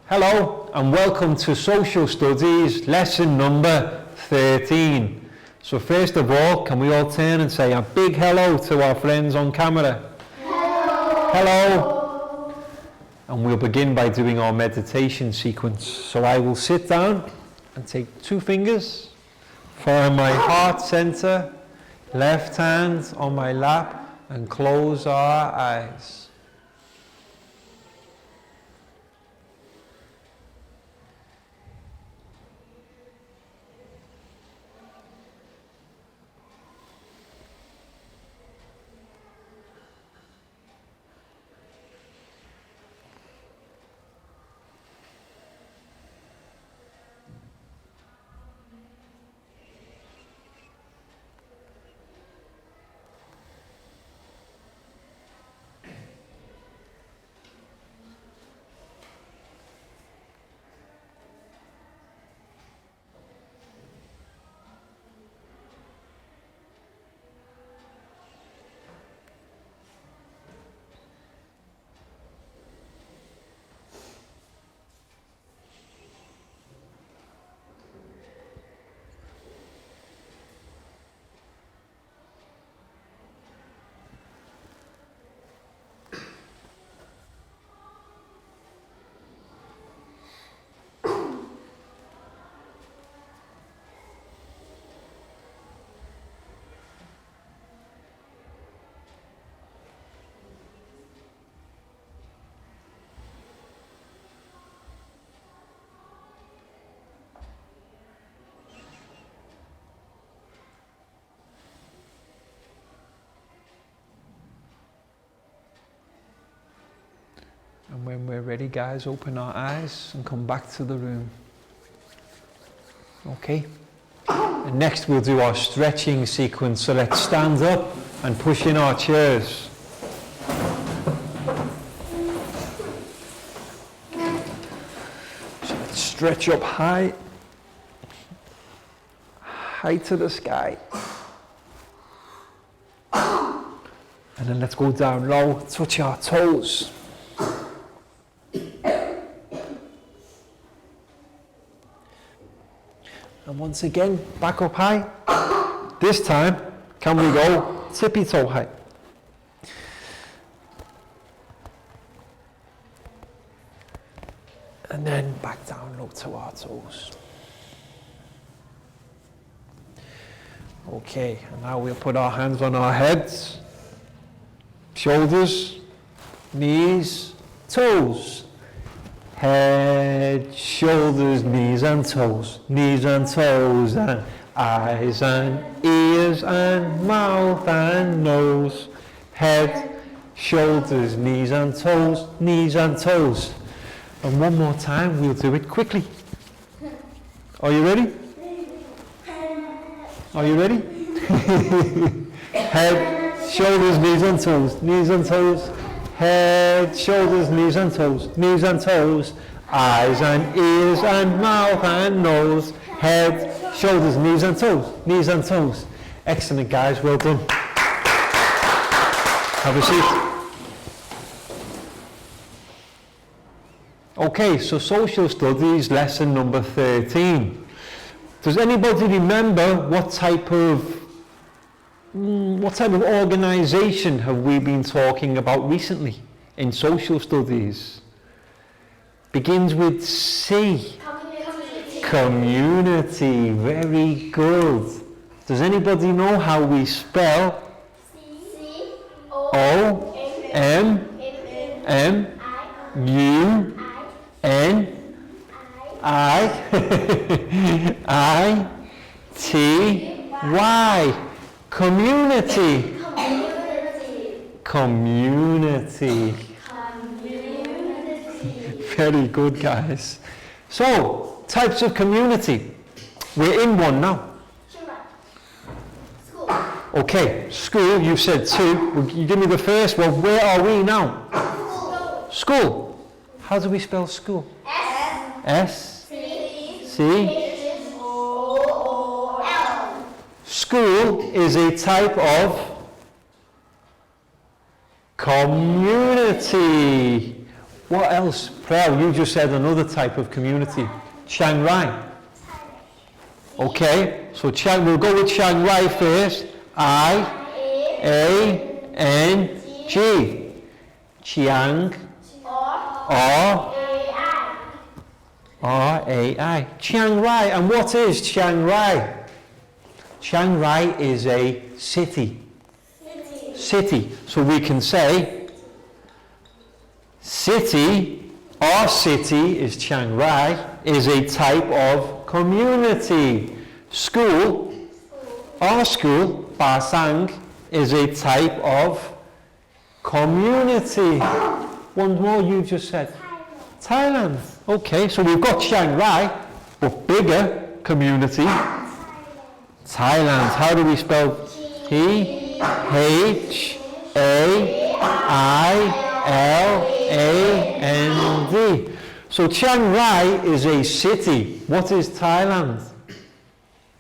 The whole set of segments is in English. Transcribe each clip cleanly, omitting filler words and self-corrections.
Hello and welcome to Social Studies lesson number 13. So first of all, can we all turn and say a big hello to our friends on camera? Hello. Hello. And we'll begin by doing our meditation sequence. So I will sit down and take 2 fingers, find my heart center, left hand on my lap, and close our eyes. And when we're ready, guys, open our eyes and come back to the room. Okay? And next we'll do our stretching sequence. So let's stand up and push in our chairs. So let's stretch up high to the sky. And then let's go down low, touch our toes. And once again, back up high. This time, can we go tippy toe high? And then back down low to our toes. Okay, and now we'll put our hands on our heads, shoulders, knees, toes. Head, shoulders, knees and toes, and eyes and ears and mouth and nose. Head, shoulders, knees and toes, And one more time, we'll do it quickly. Are you ready? Are you ready? Head, shoulders, knees and toes. Head, shoulders, knees and toes, eyes and ears and mouth and nose. Head, shoulders, knees and toes. Excellent, guys, well done. Have a seat. Okay, so social studies lesson number 13. Does anybody remember what type of organisation have we been talking about recently in social studies? Begins with C. Community. Very good. Does anybody know how we spell? C-O-M-M-U-N-I-T-Y. Community. Very good, guys. So, types of community. We're in one now. School. Okay, school, you said 2. You give me the first one. Where are we now? School. How do we spell school? S-C-O-O-L. School is a type of community. What else? Prel, you just said another type of community. Chiang Rai. Okay, so we'll go with Chiang Rai first. I-A-N-G. Chiang. R-A-I. Chiang Rai. And what is Chiang Rai? Chiang Rai is a city. City. So we can say city, our city is Chiang Rai, is a type of community. School, our school, Ba Sang, is a type of community. One more you just said. Thailand. Okay, so we've got Chiang Rai, but bigger community. Thailand. How do we spell T-H-A-I-L-A-N-D? So Chiang Rai is a city. What is Thailand?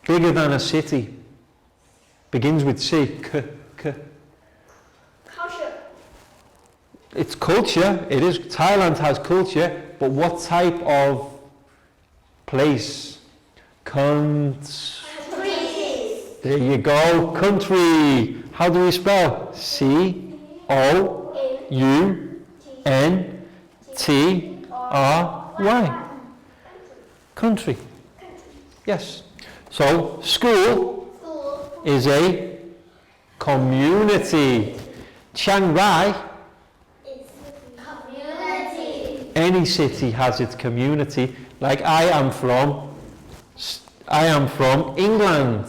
Bigger than a city. Begins with C. Culture. It's culture. It is. Thailand has culture, but what type of place? There you go. Country. How do we spell? C-O-U-N-T-R-Y. Country. Yes. So, school is a community. Chiang Rai, Community. any city has its community. Like I am from England,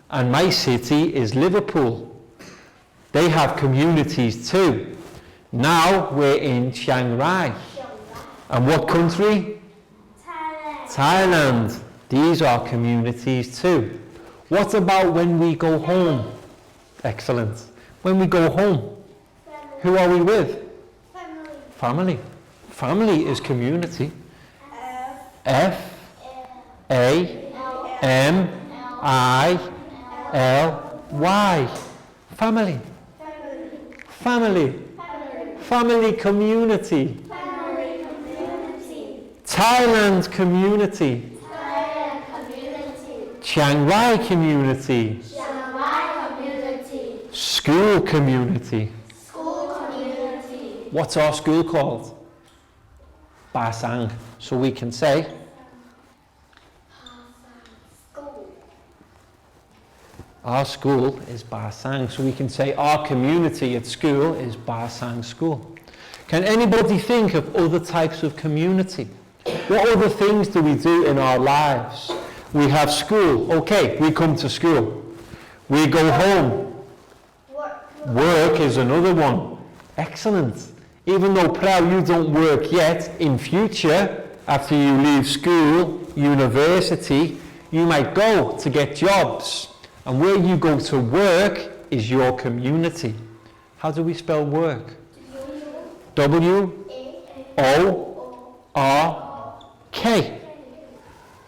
and my city is Liverpool. They have communities too. Now we're in Chiang Rai. And what country? Thailand. These are communities too. What about when we go home? Excellent. When we go home, who are we with? Family. Family is community. F-A-M-I-L-Y. Family. Family. Family community. Thailand community. Chiang Rai community. School community. What's our school called? Ba Sang. So we can say our school is Ba Sang. So we can say our community at school is Ba Sang School. Can anybody think of other types of community? What other things do we do in our lives? We have school. Okay, we come to school. We go home. Work is another one. Excellent. Even though, Prel, you don't work yet, in future, after you leave school, university, you might go to get jobs. And where you go to work is your community. How do we spell work? W-O-R-K.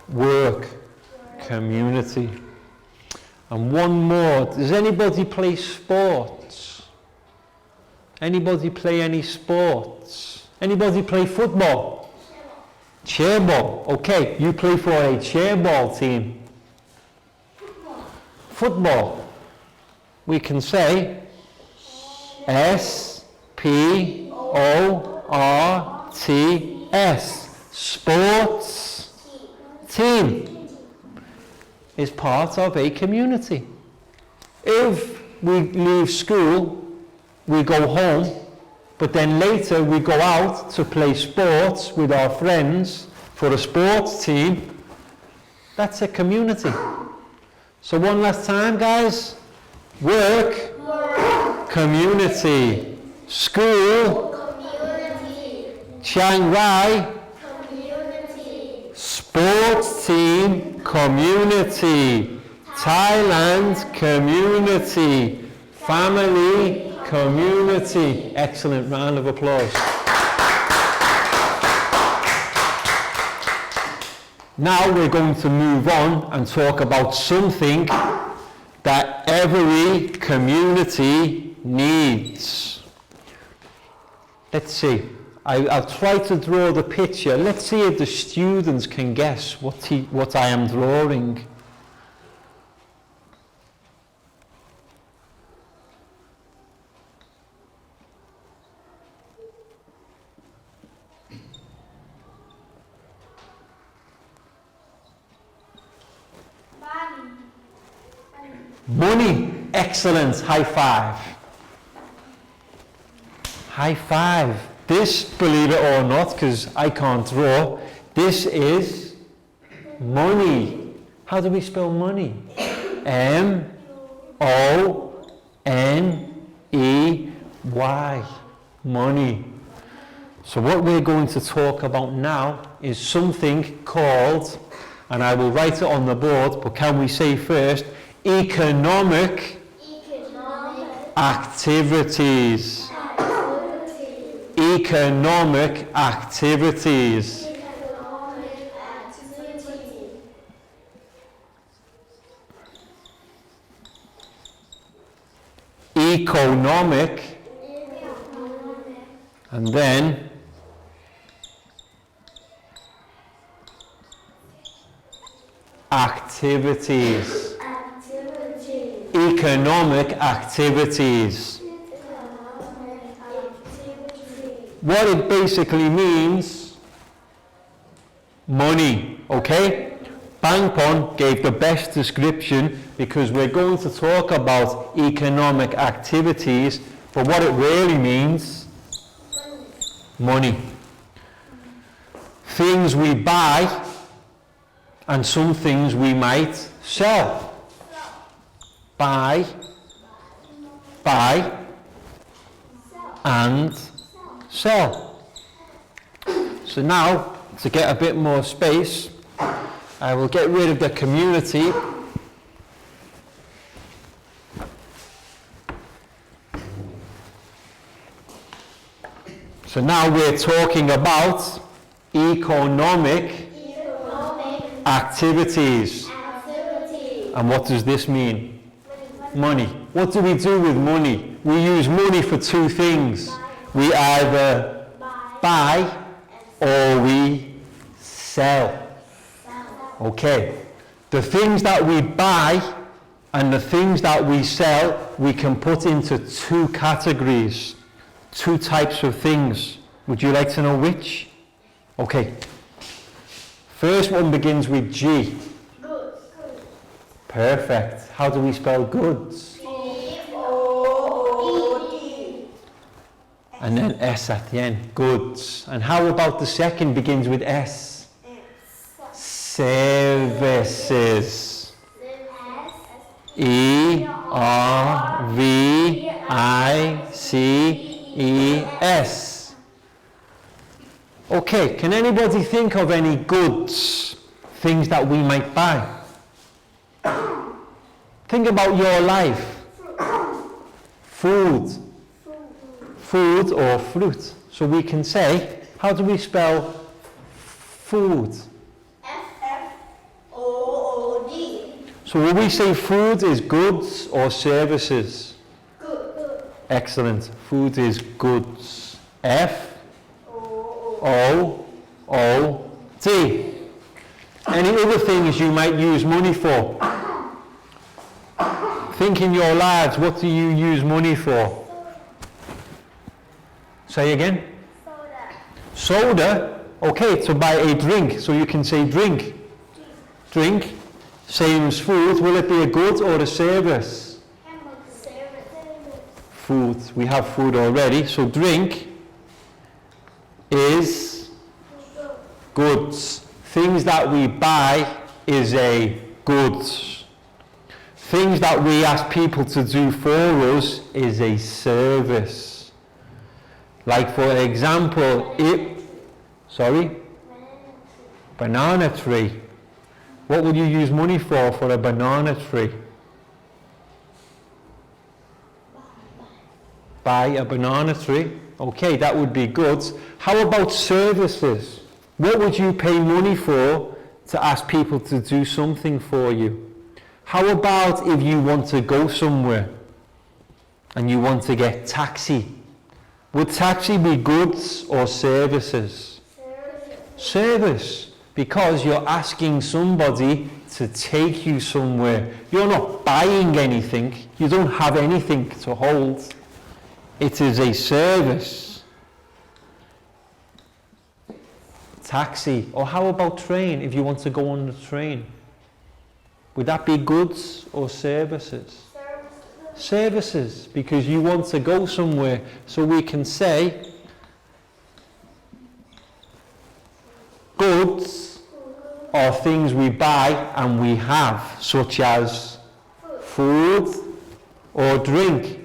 Work. Community. And one more. Does anybody play sports? Anybody play any sports? Anybody play football? Chairball. Okay, you play for a chairball team. Football. We can say S-P-O-R-T-S. Sports team is part of a community. If we leave school, we go home, but then later we go out to play sports with our friends for a sports team, that's a community. So one last time, guys. Work. Community. School. Community. Chiang Rai. Community. Sports team. Community. Thailand. Community. Family. Community. Excellent. Round of applause. Now we're going to move on and talk about something that every community needs. Let's see. I'll try to draw the picture. Let's see if the students can guess what I am drawing. Money. Excellent. High five. High five. This, believe it or not, because I can't draw, this is money. How do we spell money? M-O-N-E-Y. Money. So what we're going to talk about now is something called, and I will write it on the board, but can we say first, economic activities. Economic activities. Economic. And then activities. Economic activities. What it basically means, money, okay? Bangpon gave the best description because we're going to talk about economic activities, but what it really means, money. Things we buy and some things we might sell. Buy and sell. So now, to get a bit more space, I will get rid of the community. So now we're talking about economic activities. And what does this mean? Money. What do we do with money? We use money for two things. We either buy or we sell. Okay. The things that we buy and the things that we sell, we can put into two categories, two types of things. Would you like to know which? Okay. First one begins with G. Goods. Perfect. How do we spell goods? G-O-O-D. And then S at the end. Goods. And how about the second begins with S? Services. E-R-V-I-C-E-S. Okay, can anybody think of any goods, things that we might buy? Think about your life. Food. Food or fruit. So we can say, how do we spell food? F-F-O-O-D. So will we say food is goods or services? Good. Excellent. Food is goods. F-O-O-D. Any other things you might use money for? Think in your lives, what do you use money for? Say again? Soda. Okay, to buy a drink. So you can say drink. Drink. Same as food. Will it be a good or a service? Food. We have food already. So drink is goods. Things that we buy is a goods. Things that we ask people to do for us is a service. Like for example, banana tree. What would you use money for a banana tree? Buy a banana tree. Okay, that would be goods. How about services? What would you pay money for to ask people to do something for you? How about if you want to go somewhere and you want to get taxi? Would taxi be goods or services? Service, because you're asking somebody to take you somewhere. You're not buying anything. You don't have anything to hold. It is a service. Taxi, or how about train, if you want to go on the train? Would that be goods or services? Services, because you want to go somewhere. So we can say goods are things we buy and we have, such as food or drink.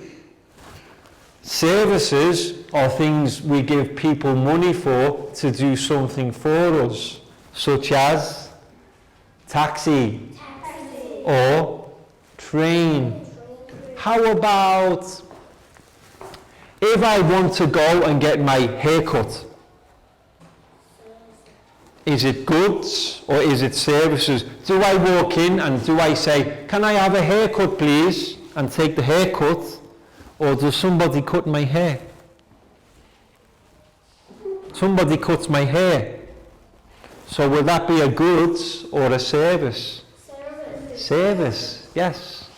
Services are things we give people money for to do something for us, such as taxi or train. How about if I want to go and get my hair cut? Is it goods or is it services? Do I walk in and do I say, can I have a haircut please, and take the haircut, or does somebody cut my hair? Somebody cuts my hair. So will that be a goods or a service? Service, yes.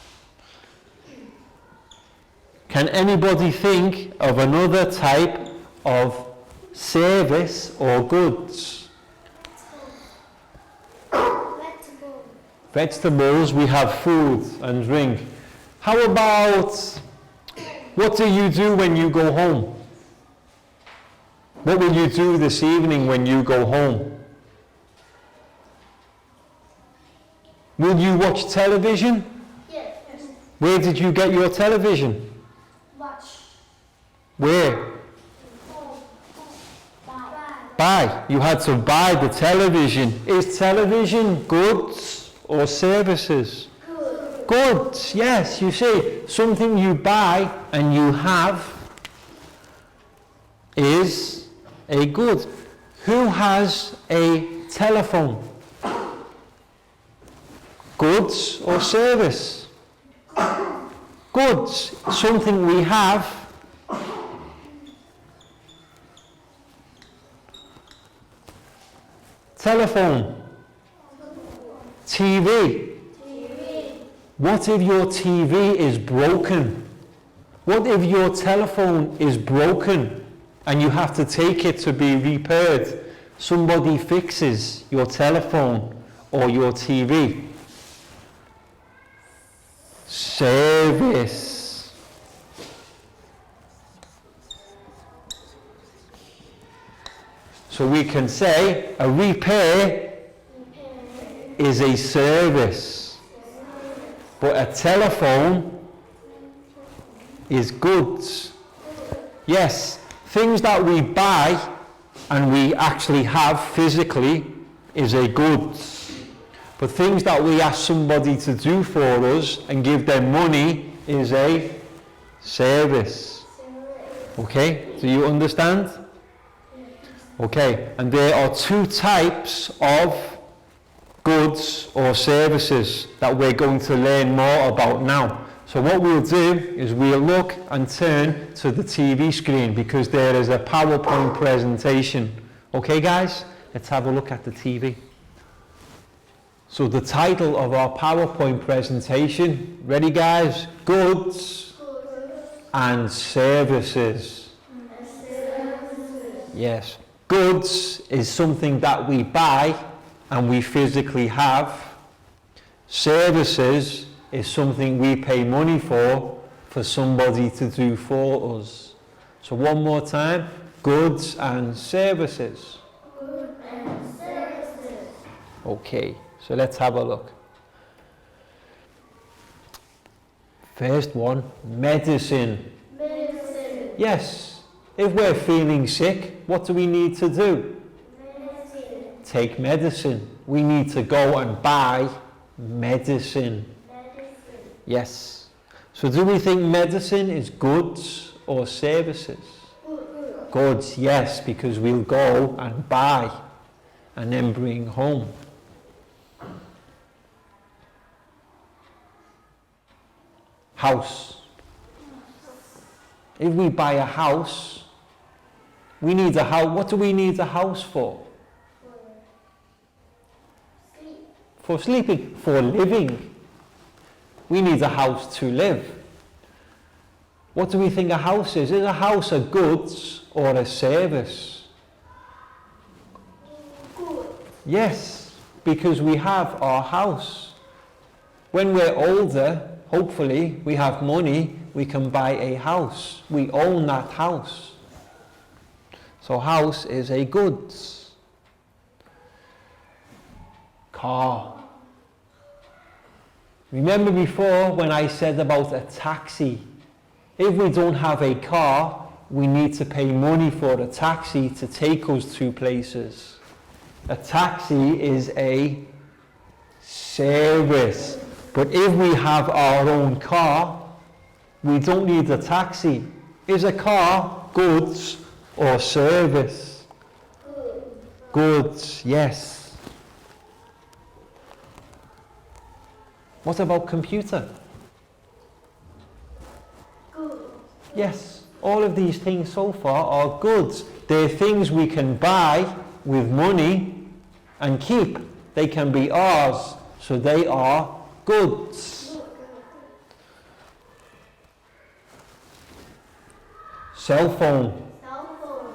Can anybody think of another type of service or goods? Vegetables, we have food and drink. How about, what do you do when you go home? What will you do this evening when you go home? Will you watch television? Yes. Where did you get your television? Watch. Where? Buy. You had to buy the television. Is television goods or services? Good. Goods, yes. You see, something you buy and you have is a good. Who has a telephone? Goods or service? Goods, something we have. Telephone. TV. What if your TV is broken? What if your telephone is broken and you have to take it to be repaired? Somebody fixes your telephone or your TV. Service. So we can say a repair is a service, but a telephone is goods. Yes, things that we buy and we actually have physically is a goods. But things that we ask somebody to do for us and give them money is a service. Okay, do you understand? Okay, and there are two types of goods or services that we're going to learn more about now. So what we'll do is we'll look and turn to the TV screen because there is a PowerPoint presentation. Okay guys, let's have a look at the TV. So the title of our PowerPoint presentation, ready guys? Goods and services. Yes. Goods is something that we buy and we physically have. Services is something we pay money for somebody to do for us. So one more time, goods and services. Goods and services. Okay, so let's have a look. First one, medicine. Medicine. Yes. If we're feeling sick, what do we need to do? Medicine. Take medicine. We need to go and buy medicine. Medicine. Yes. So do we think medicine is goods or services? Good. Goods, yes, because we'll go and buy and then bring home. House. If we buy a house, We need a house. What do we need a house for? Sleep. For sleeping, for living. We need a house to live. What do we think a house is? Is a house a goods or a service? Good. Yes, because we have our house. When we're older, hopefully, we have money, we can buy a house. We own that house. So house is a goods. Car. Remember before when I said about a taxi? If we don't have a car, we need to pay money for a taxi to take us to places. A taxi is a service. But if we have our own car, we don't need a taxi. Is a car goods or service? Good. Goods, yes. What about computer? Good. Yes, all of these things so far are goods. They're things we can buy with money and keep. They can be ours, so they are goods. Cell phone, Cell phone.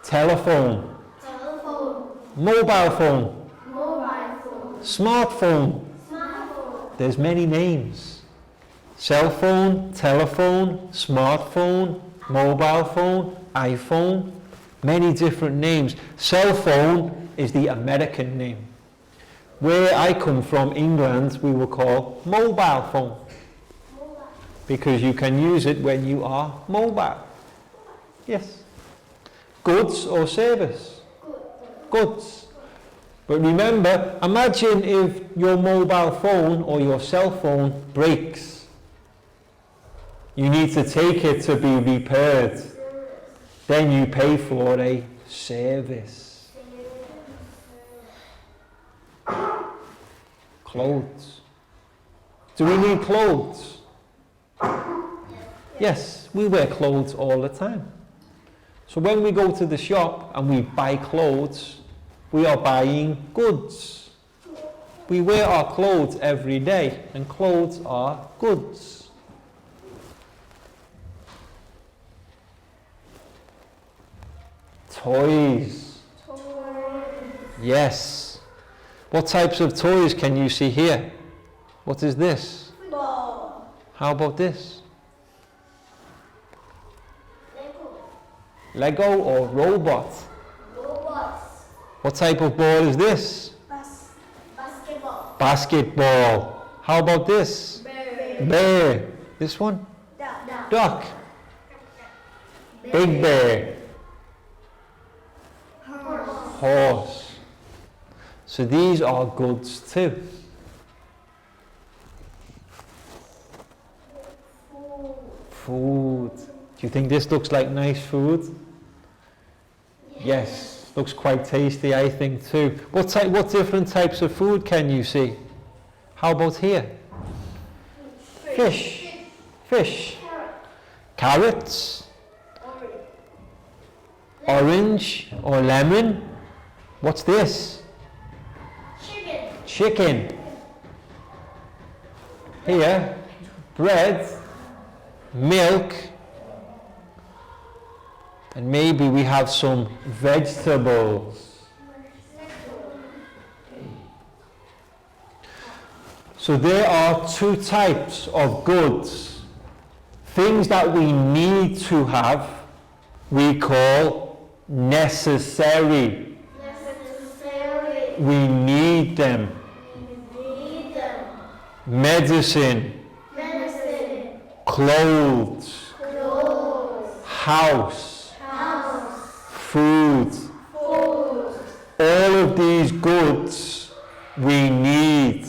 telephone, Telephone. mobile phone, Mobile phone. smartphone. Smartphone. There's many names. Cell phone, telephone, smartphone, mobile phone, iPhone, many different names. Cell phone is the American name. Where I come from, England, we will call mobile phone Mobile. because you can use it when you are mobile. Yes. Goods or service? Good. Goods. But remember, imagine if your mobile phone or your cell phone breaks. You need to take it to be repaired. Then you pay for a service. Clothes. Do we need clothes? Yes, we wear clothes all the time. So when we go to the shop and we buy clothes, we are buying goods. We wear our clothes every day, and clothes are goods. Toys. Yes. What types of toys can you see here? What is this? Ball. How about this? Lego. Lego or robot? Robots. What type of ball is this? Basketball. Basketball. How about this? Bear. Bear. This one? Duck. Duck. Big bear. Horse. Horse. So these are goods too. Food. Do you think this looks like nice food? Yes. Looks quite tasty, I think too. What different types of food can you see? How about here? Fish. Fish. Carrots. Orange or lemon. What's this? Chicken. Chicken. Here, bread, milk, and maybe we have some vegetables. So there are two types of goods. Things that we need to have, we call necessary. Necessary. We need them. Need them. Medicine, Medicine. clothes, Clothes. house, House. food. Food. All of these goods we need.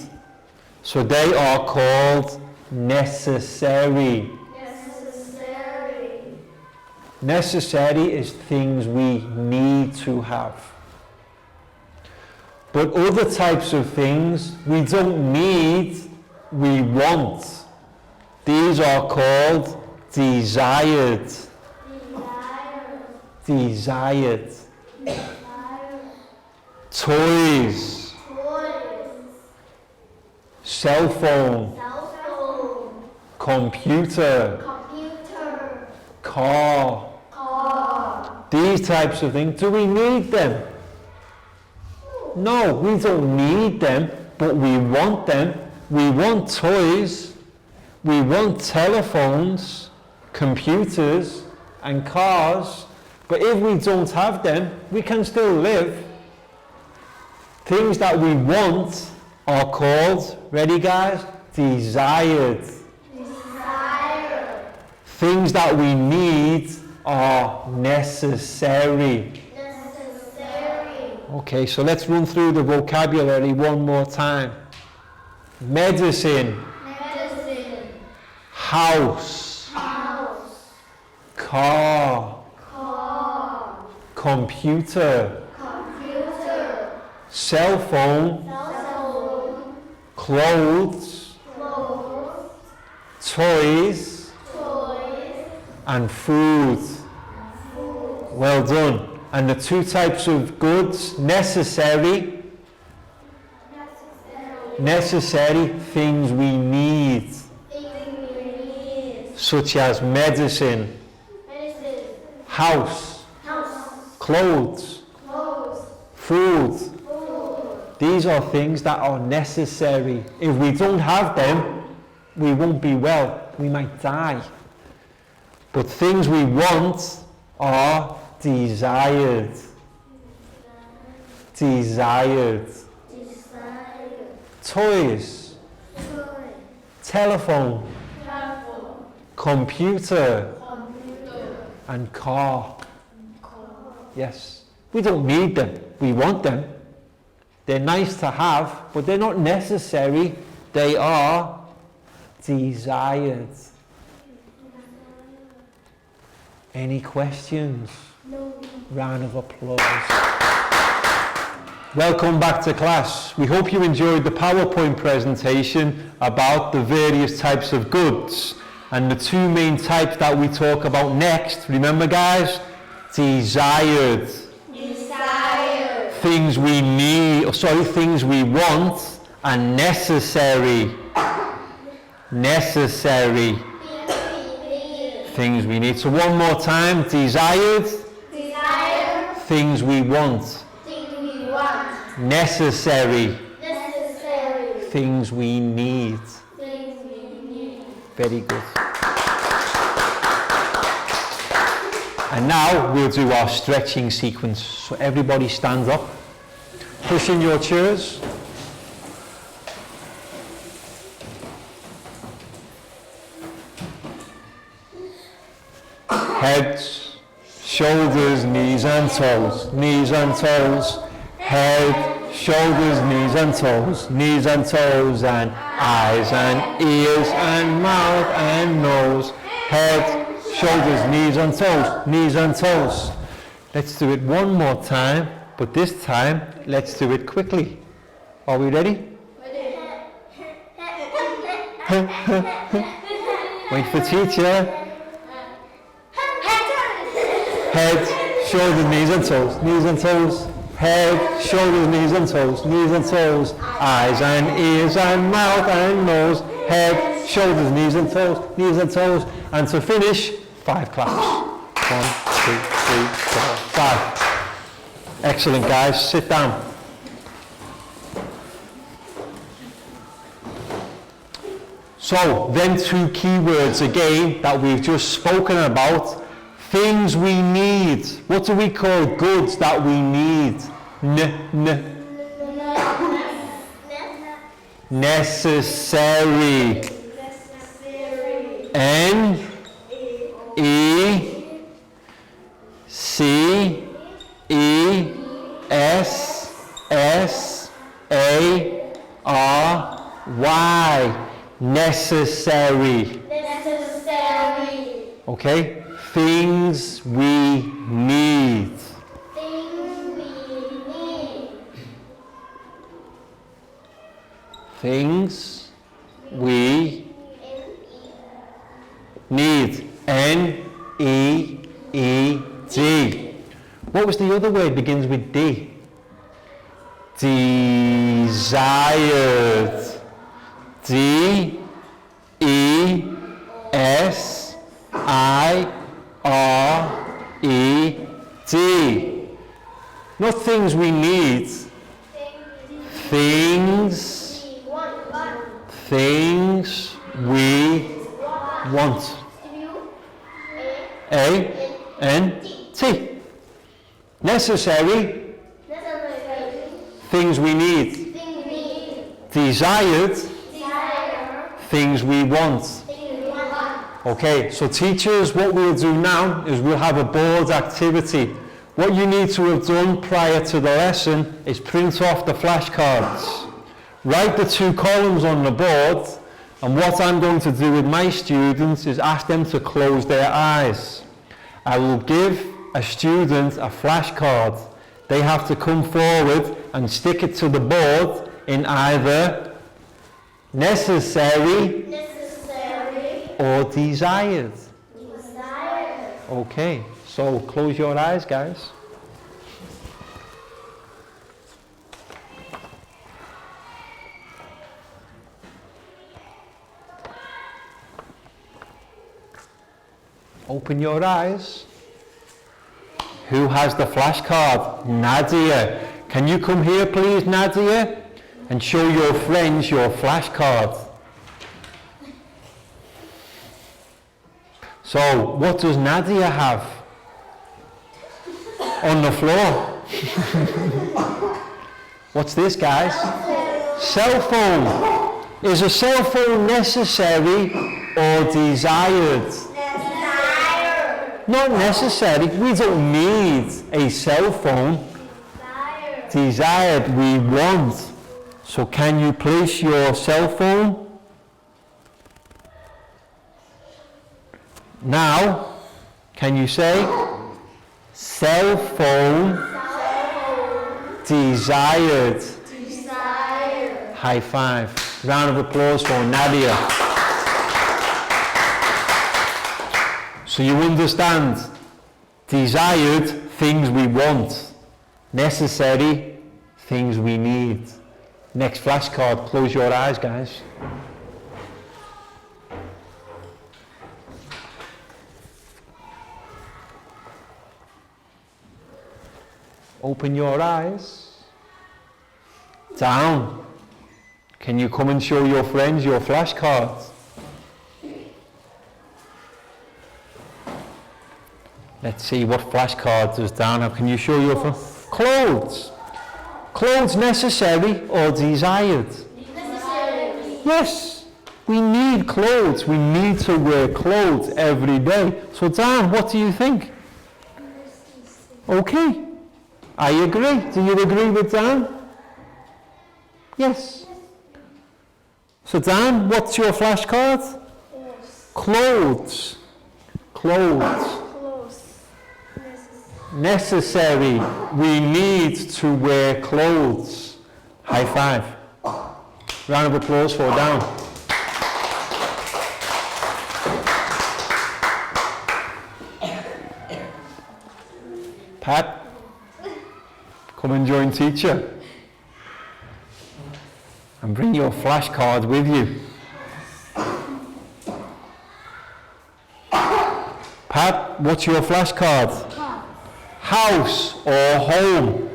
So they are called necessary. Necessary. Necessary is things we need to have. But other types of things we don't need, we want. These are called desired. Desire. desired. Toys, cell phone, computer, car. These types of things, do we need them? No, we don't need them, but we want them. We want toys, we want telephones, computers, and cars, but if we don't have them, we can still live. Things that we want are called, ready guys? Desired. Things that we need are necessary. Okay, so let's run through the vocabulary one more time. Medicine. House. Car. Computer. Cell phone. Clothes. Toys. And food. Well done. And the two types of goods, necessary, things we need, such as medicine, house, clothes, food. These are things that are necessary. If we don't have them, we won't be well. We might die. But things we want are desired. Toys. Telephone. Computer. And car. Yes. We don't need them. We want them. They're nice to have, but they're not necessary. They are desired. Any questions? No. Round of applause. Welcome back to class. We hope you enjoyed the PowerPoint presentation about the various types of goods and the two main types that we talk about next. Remember guys? Desired. Things we need, things we want, and necessary. Things we need. So one more time. Desired. Things we want. Necessary. Things we need. Very good. And now we'll do our stretching sequence. So everybody stand up. Push in your chairs. Heads, shoulders, knees and toes, knees and toes. Head, shoulders, knees and toes, and eyes and ears and mouth and nose. Head, shoulders, knees and toes. Let's do it one more time, but this time, let's do it quickly. Are we ready? Wait for teacher. Head, shoulders, knees and toes. Head, shoulders, knees and toes. Eyes and ears and mouth and nose. Head, shoulders, knees and toes. And to finish, 5 claps. 1, 2, 3, 4, 5. Excellent guys, sit down. So, then 2 keywords again that we've just spoken about. Things we need. What do we call goods that we need? Necessary. N E C E S S A R Y. Necessary. Okay? Things we need. Things we need. N-E-E-D. the other word begins with D? Desired. D-E-S-I-R-E-D. Not things we need. Things we want. A-N-T. Necessary. Things we need. Desired. Things we want. Okay, so teachers, what we'll do now is we'll have a board activity. What you need to have done prior to the lesson is print off the flashcards. Write the 2 columns on the board, and what I'm going to do with my students is ask them to close their eyes. I will give a student a flashcard. They have to come forward and stick it to the board in either necessary or desired. Okay, so close your eyes, guys. Open your eyes. Who has the flashcard? Nadia. Can you come here, please, Nadia, and show your friends your flashcard? So, what does Nadia have on the floor? What's this, guys? Cell phone. Is a cell phone necessary or desired? Not necessary. We don't need a cell phone. Desired, we want. So can you place your cell phone? Now, can you say cell phone desired? High five. Round of applause for Nadia. So you understand, desired, things we want. Necessary, things we need. Next flashcard, close your eyes, guys. Open your eyes. Down. Can you come and show your friends your flashcards? Let's see what flashcards is down. Now, can you show your clothes? Clothes necessary or desired? Necessary. Yes, we need clothes. We need to wear clothes every day. So Dan, what do you think? Okay, I agree. Do you agree with Dan? Yes. So Dan, what's your flashcard? Clothes. Clothes. Necessary. We need to wear clothes. High five. Round of applause for Dan. Pat, come and join teacher. And bring your flashcard with you. Pat, what's your flashcard? House or home.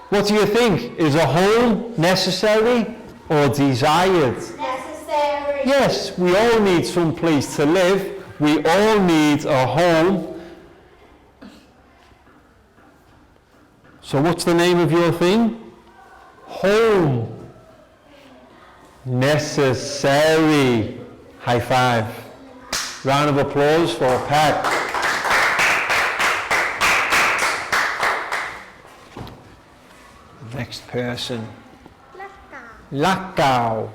What do you think? Is a home necessary or desired? Necessary. Yes, we all need some place to live. We all need a home. So what's the name of your thing? Home. Necessary. High five. Round of applause for Pat. Next person. Lakau.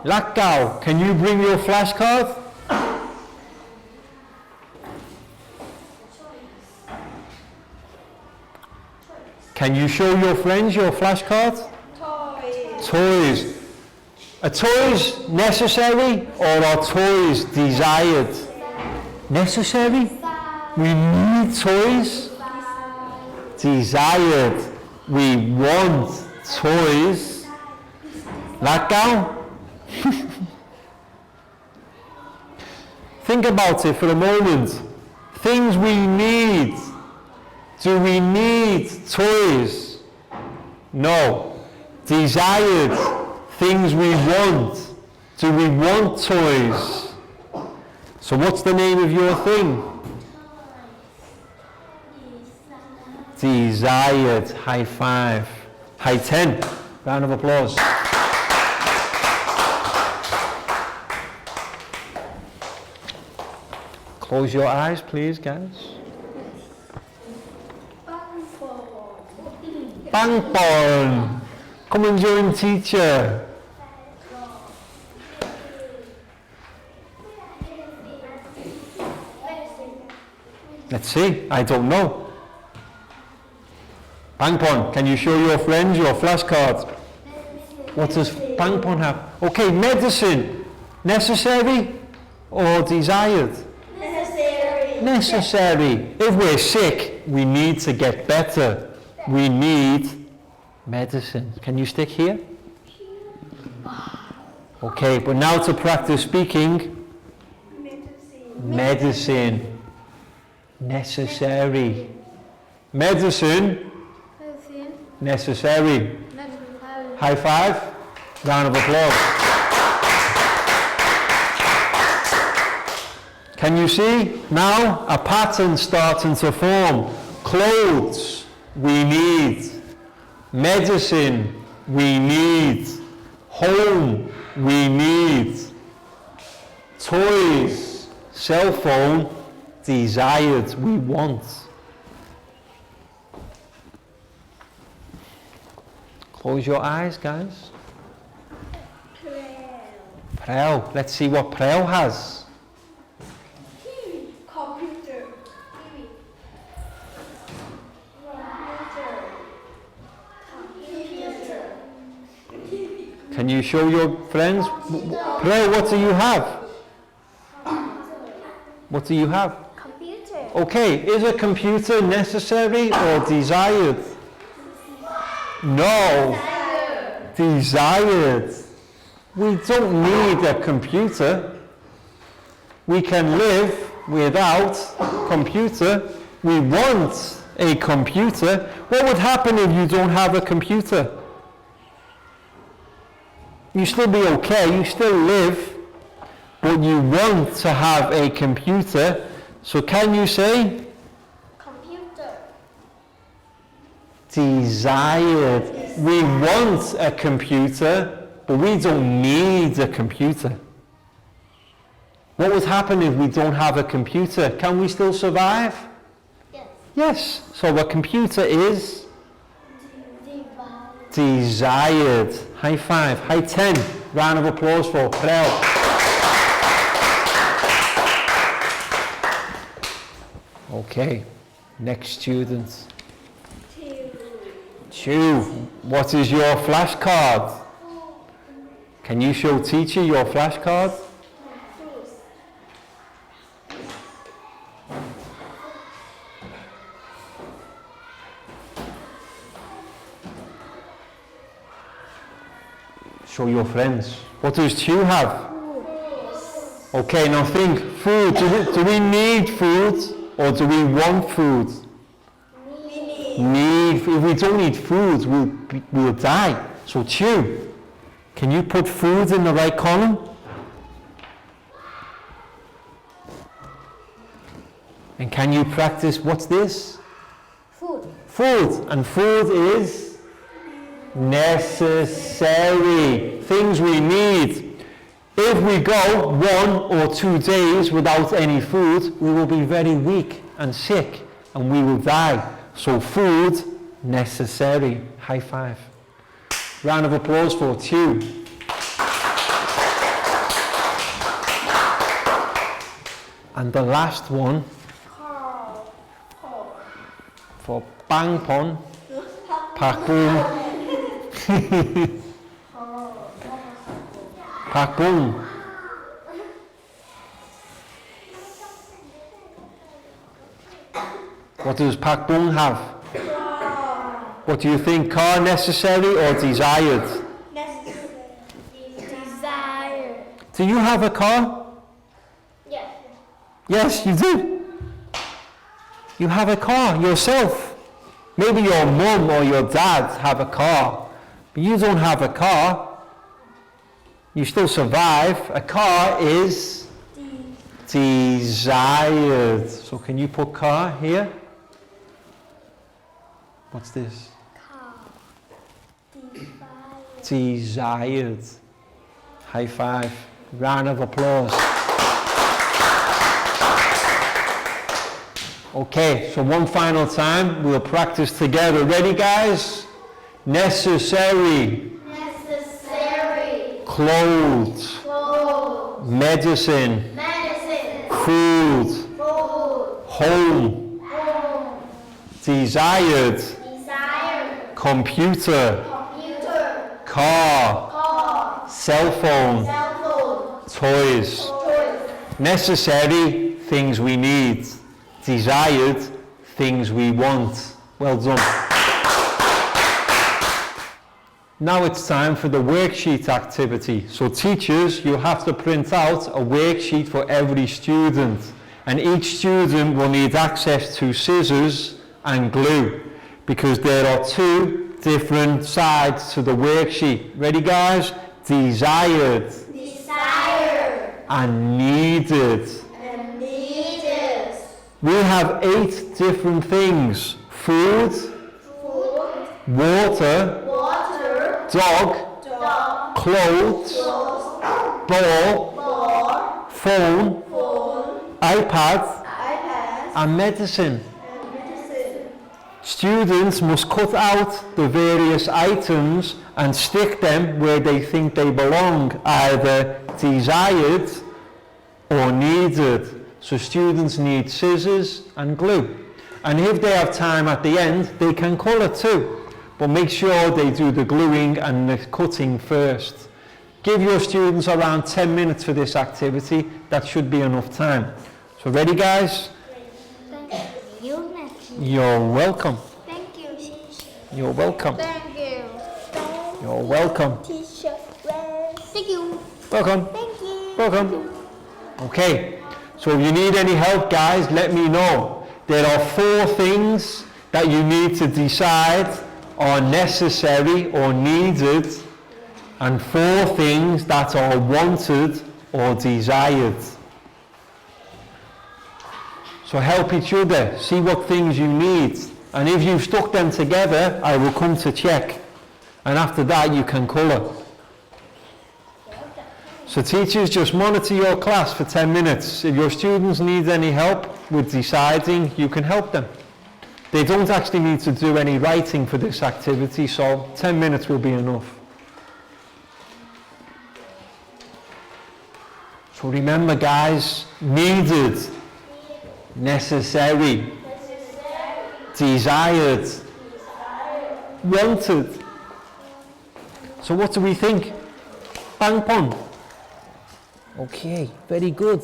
Lakau, can you bring your flashcard? Can you show your friends your flashcard? Toys. Toys. Are toys necessary or are toys desired? Necessary? We need toys. desired. We want toys. Let go. Think about it for a moment. Things we need. Do we need toys? No. Desired. Things we want. Do we want toys? So what's the name of your thing? Desired. High five. High 10. Round of applause. Close your eyes, please, guys. Bang ball. Come and join teacher. Let's see. I don't know. Bang pon. Can you show your friends your flashcards? What does bang pon have? Okay, medicine. Necessary or desired? Necessary. Necessary. If we're sick, we need to get better. We need medicine. Can you stick here? Okay, but now to practice speaking. Medicine. Necessary. Medicine. Necessary. High five. Round of applause. Can you see? Now a pattern starting to form. Clothes. We need. Medicine. We need. Home. We need. Toys. Cell phone. Desired. We want. Close your eyes, guys. Prel. Let's see what Prel has. Computer. Can you show your friends? Prel, what do you have? What do you have? Computer. Okay, is a computer necessary or desired? No. Desired. We don't need a computer. We can live without computer. We want a computer. What would happen if you don't have a computer? You still be okay, you still live, but you want to have a computer. So can you say? Computer. Desired. We want a computer, but we don't need a computer. What would happen if we don't have a computer? Can we still survive? Yes. Yes. So a computer is desired. High five. High 10. Round of applause for Prel. Okay. Next student. Chu, what is your flashcard? Can you show teacher your flashcard? Show your friends. What does Chu have? Okay, now think, food. Do we need food or do we want food? Need. If we don't eat food, we'll die. So Chu, can you put food in the right column? And can you practice, what's this? Food. Food. And food is necessary. Things we need. If we go 1 or 2 days without any food, we will be very weak and sick and we will die. So food, necessary. High five. Round of applause for Chu. And the last one for Bang Pon, Pak Boom. Pak Boom. What does Pak Boom have? What do you think? Car necessary or desired? Desire. Do you have a car? Yes. Yes, you do. You have a car yourself. Maybe your mum or your dad have a car, but you don't have a car. You still survive. A car is desired. So can you put car here? What's this? Car. Desire. Desired. High five. Round of applause. Okay, so one final time, we'll practice together. Ready, guys? Necessary. Necessary. Clothes. Clothes. Medicine. Medicine. Food. Food. Home. Home. Desired. Desire. Computer. Computer. Car. Car. Cell phone. Cell phone. Toys. Toys. Necessary, things we need. Desired, things we want. Well done. Now it's time for the worksheet activity. So teachers, you have to print out a worksheet for every student. And each student will need access to scissors and glue, because there are two different sides to the worksheet. Ready, guys? Desired. Desire. And needed. And needed. We have 8 different things. Food, Food. water, Water. dog, Dog. clothes, Clothes. ball, Ball. phone, Phone. iPad, iPad. and medicine. And medicine. Students must cut out the various items and stick them where they think they belong, either desired or needed. So students need scissors and glue. And if they have time at the end, they can colour too. But make sure they do the gluing and the cutting first. Give your students around 10 minutes for this activity. That should be enough time. So ready, guys? Thank you, Matthew. You're welcome. Thank you, teacher. You're welcome. Thank you. You're welcome. Teacher. Thank you. Welcome. Thank you. Welcome. Okay. So if you need any help, guys, let me know. There are 4 things that you need to decide are necessary or needed, and 4 things that are wanted or desired. So help each other, see what things you need, and if you've stuck them together, I will come to check, and after that you can colour. So teachers, just monitor your class for 10 minutes. If your students need any help with deciding, you can help them. They don't actually need to do any writing for this activity, so 10 minutes will be enough. So remember, guys, needed, necessary, desired, wanted. So what do we think? Bang pong. Okay, very good.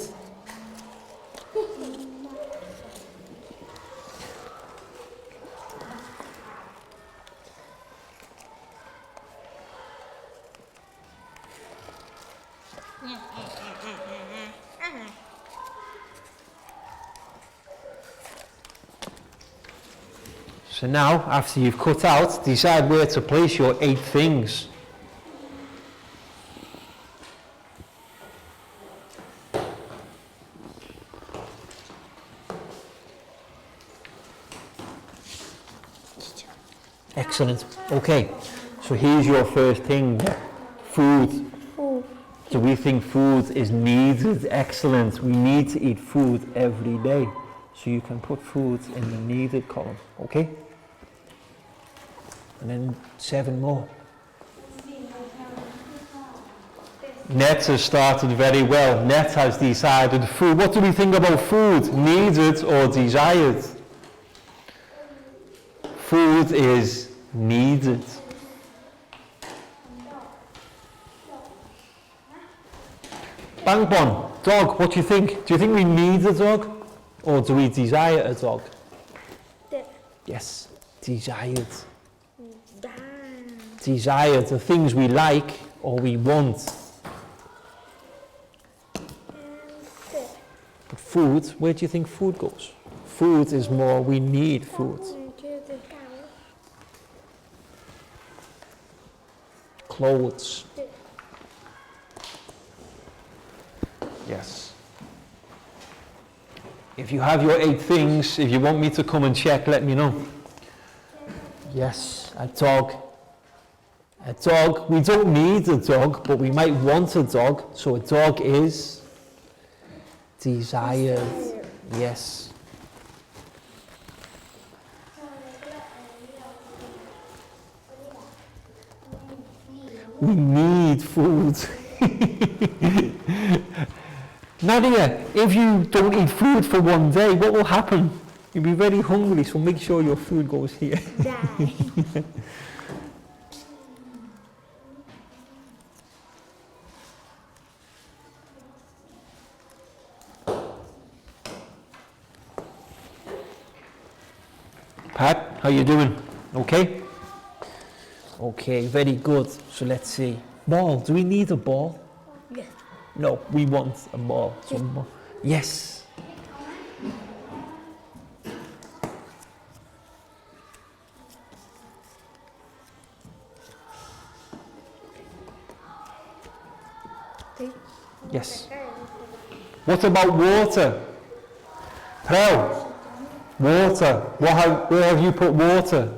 So now, after you've cut out, decide where to place your 8 things. Excellent. Okay, so here's your first thing. Food. So we think food is needed. Excellent. We need to eat food every day. So you can put food in the needed column, okay? And then 7 more. Net has started very well. Net has decided food. What do we think about food? Needed or desired? Food is needed. Bang bon, dog, what do you think? Do you think we need a dog? Or do we desire a dog? Yes, desired. Desired, the things we like or we want. But food, where do you think food goes? Food is more, we need food. Clothes. Yes. If you have your 8 things, if you want me to come and check, let me know. Yes, a dog. A dog, we don't need a dog, but we might want a dog. So a dog is desired. Yes. We need food. Nadia, if you don't eat food for one day, what will happen? You'll be very hungry, so make sure your food goes here. Die. Pat, how you doing? Okay? Okay, very good. So let's see. Ball, do we need a ball? Yes. No, we want a ball. So yes. Yes. What about water? Pearl, water. Where have you put water?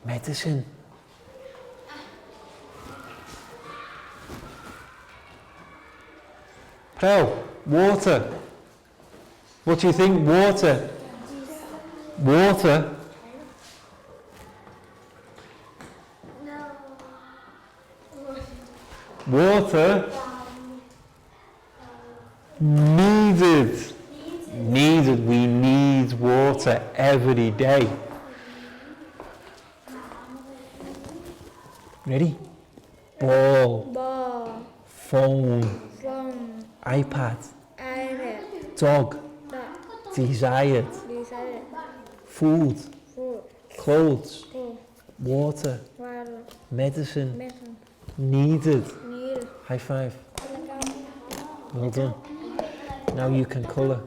Medicine. Pearl, water. What do you think? Water. Water. Water. Needed. Needed. We need water every day. Ready? Ball. Ball. Phone. Phone. iPad. iPad. Dog. Dog. Desired. Desired. Food. Food. Clothes. Clothes. Water. Water. Medicine. Medicine. Needed. Need. High five. Well done. Now you can colour.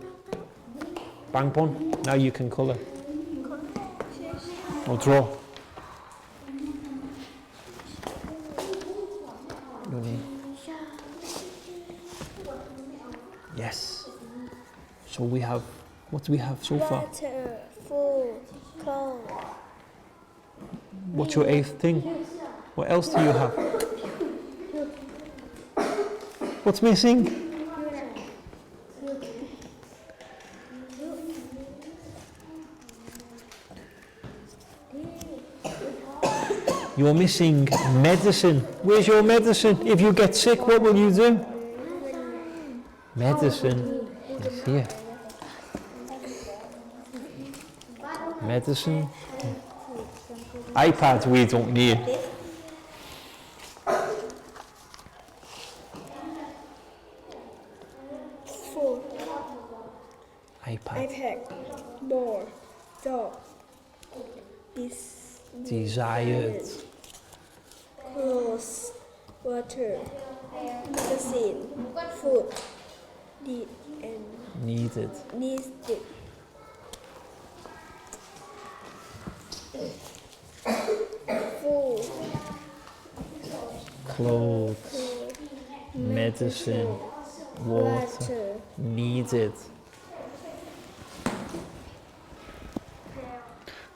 Bang pon. Now you can colour. Or draw. Yes. So we have, what do we have so far? Water. Food. Clothes. What's your 8th thing? What else do you have? What's missing? You're missing medicine. Where's your medicine? If you get sick, what will you do? Medicine is here. Medicine. iPads we don't need. Food. iPad. iPad. Ball. Dog. Desired. Clothes. Water. Medicine. Food. Need and Needed. needed. Food. Clothes. Medicine. Water. Needed.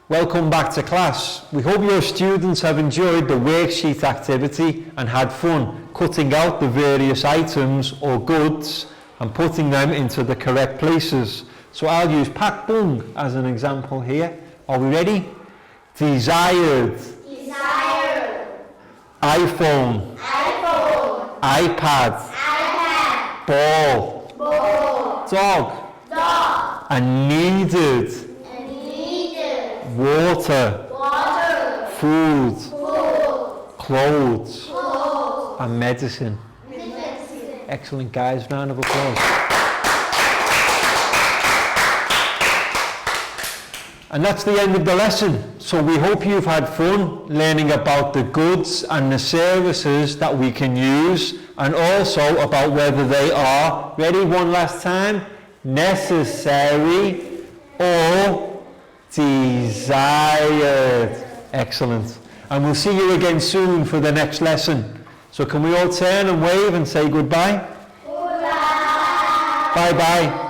Welcome back to class. We hope your students have enjoyed the worksheet activity and had fun cutting out the various items or goods and putting them into the correct places. So I'll use Pak Bung as an example here. Are we ready? Desired. Desire. iPhone. iPhone. iPad. iPad. Ball. Ball. Dog. Dog. And needed. And needed. Water. Water. Food. Food. Clothes. Clothes. And medicine. Medicine. Excellent, guys. Round of applause. And that's the end of the lesson. So we hope you've had fun learning about the goods and the services that we can use, and also about whether they are, ready one last time, necessary or desired. Excellent. And we'll see you again soon for the next lesson. So can we all turn and wave and say goodbye? Goodbye. Bye-bye.